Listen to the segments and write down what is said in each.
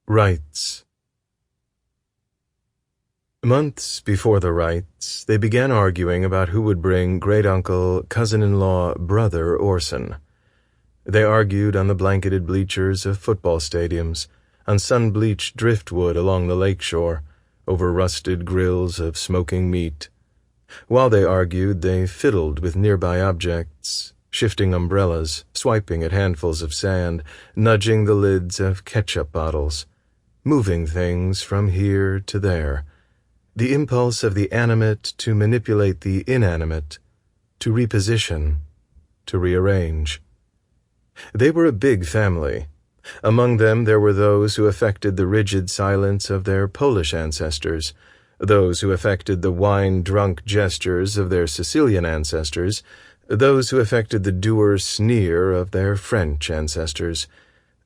Rights. Months before the rights, they began arguing about who would bring great-uncle, cousin-in-law, brother Orson. They argued on the blanketed bleachers of football stadiums, on sun-bleached driftwood along the lakeshore, over rusted grills of smoking meat. While they argued, they fiddled with nearby objects, shifting umbrellas, swiping at handfuls of sand, nudging the lids of ketchup bottles, moving things from here to there. The impulse of the animate to manipulate the inanimate, to reposition, to rearrange. They were a big family. Among them there were those who affected the rigid silence of their Polish ancestors, those who affected the wine-drunk gestures of their Sicilian ancestors, those who affected the dour sneer of their French ancestors,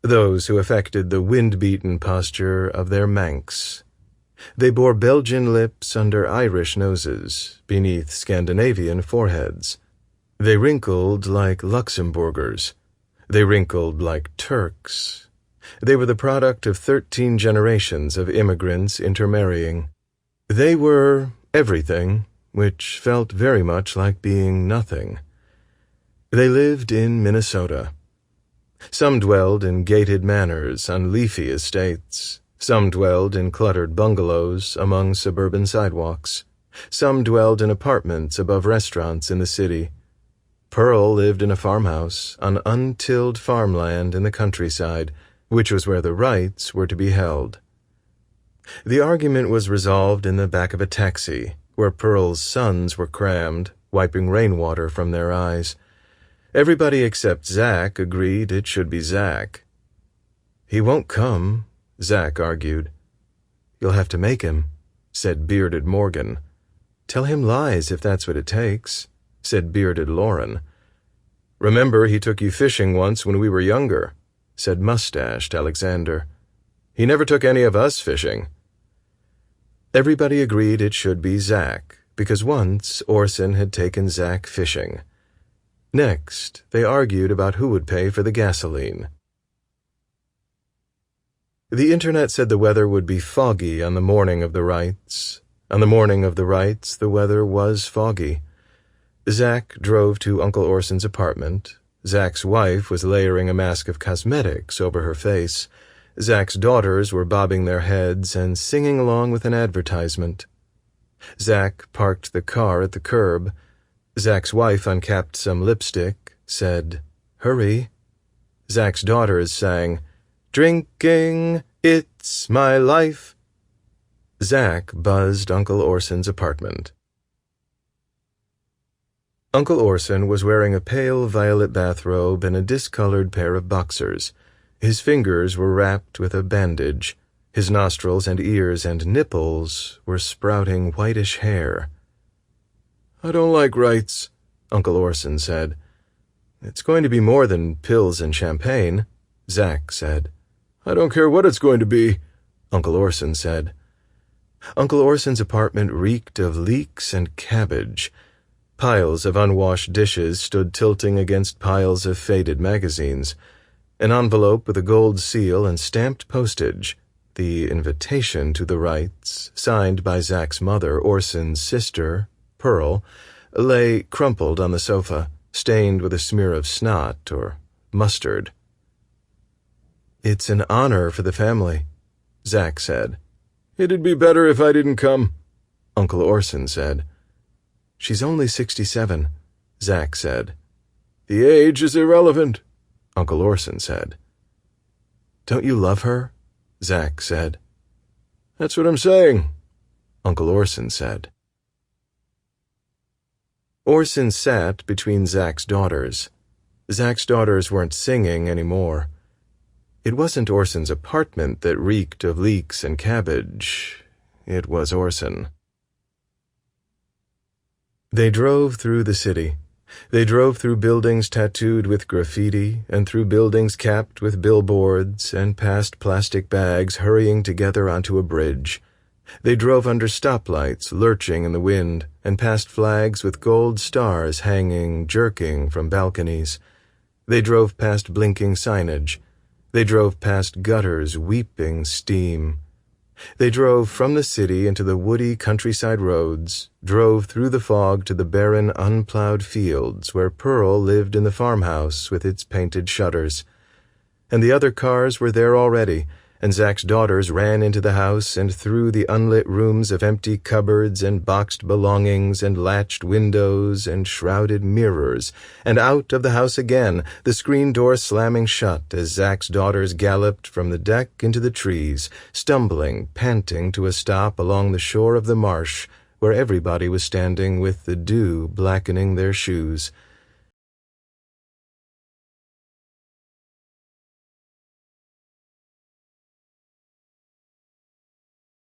those who affected the wind-beaten posture of their Manx. They bore Belgian lips under Irish noses, beneath Scandinavian foreheads. They wrinkled like Luxembourgers. They wrinkled like Turks. They were the product of 13 generations of immigrants intermarrying. They were everything, which felt very much like being nothing. They lived in Minnesota. Some dwelled in gated manors on leafy estates. Some dwelled in cluttered bungalows among suburban sidewalks. Some dwelled in apartments above restaurants in the city. Pearl lived in a farmhouse on untilled farmland in the countryside, which was where the rights were to be held. The argument was resolved in the back of a taxi, where Pearl's sons were crammed, wiping rainwater from their eyes. Everybody except Zach agreed it should be Zach. "He won't come," Zach argued. "You'll have to make him," said bearded Morgan. "Tell him lies if that's what it takes," said bearded Lauren. "Remember he took you fishing once when we were younger," said mustached Alexander. "He never took any of us fishing." Everybody agreed it should be Zach, because once Orson had taken Zach fishing. Next, they argued about who would pay for the gasoline. The internet said the weather would be foggy on the morning of the rights. On the morning of the rights, the weather was foggy. Zach drove to Uncle Orson's apartment. Zach's wife was layering a mask of cosmetics over her face. Zach's daughters were bobbing their heads and singing along with an advertisement. Zach parked the car at the curb. Zach's wife uncapped some lipstick, said, "Hurry." Zach's daughters sang, "Drinking, it's my life." Zach buzzed Uncle Orson's apartment. Uncle Orson was wearing a pale violet bathrobe and a discolored pair of boxers. His fingers were wrapped with a bandage. His nostrils and ears and nipples were sprouting whitish hair. "I don't like rights," Uncle Orson said. "It's going to be more than pills and champagne," Zach said. "I don't care what it's going to be," Uncle Orson said. Uncle Orson's apartment reeked of leeks and cabbage. Piles of unwashed dishes stood tilting against piles of faded magazines. An envelope with a gold seal and stamped postage, the invitation to the rights, signed by Zach's mother, Orson's sister, Pearl, lay crumpled on the sofa, stained with a smear of snot or mustard. "It's an honor for the family," Zach said. "It'd be better if I didn't come," Uncle Orson said. "She's only 67, Zach said. "The age is irrelevant," Uncle Orson said. "Don't you love her?" Zach said. "That's what I'm saying," Uncle Orson said. Orson sat between Zach's daughters. Zach's daughters weren't singing anymore. It wasn't Orson's apartment that reeked of leeks and cabbage. It was Orson. They drove through the city. They drove through buildings tattooed with graffiti and through buildings capped with billboards and past plastic bags hurrying together onto a bridge. They drove under stoplights lurching in the wind and past flags with gold stars hanging, jerking from balconies. They drove past blinking signage. They drove past gutters weeping steam. They drove from the city into the woody countryside roads, drove through the fog to the barren, unplowed fields where Pearl lived in the farmhouse with its painted shutters. And the other cars were there already, and Zack's daughters ran into the house and through the unlit rooms of empty cupboards and boxed belongings and latched windows and shrouded mirrors, and out of the house again, the screen door slamming shut as Zack's daughters galloped from the deck into the trees, stumbling, panting to a stop along the shore of the marsh, where everybody was standing with the dew blackening their shoes.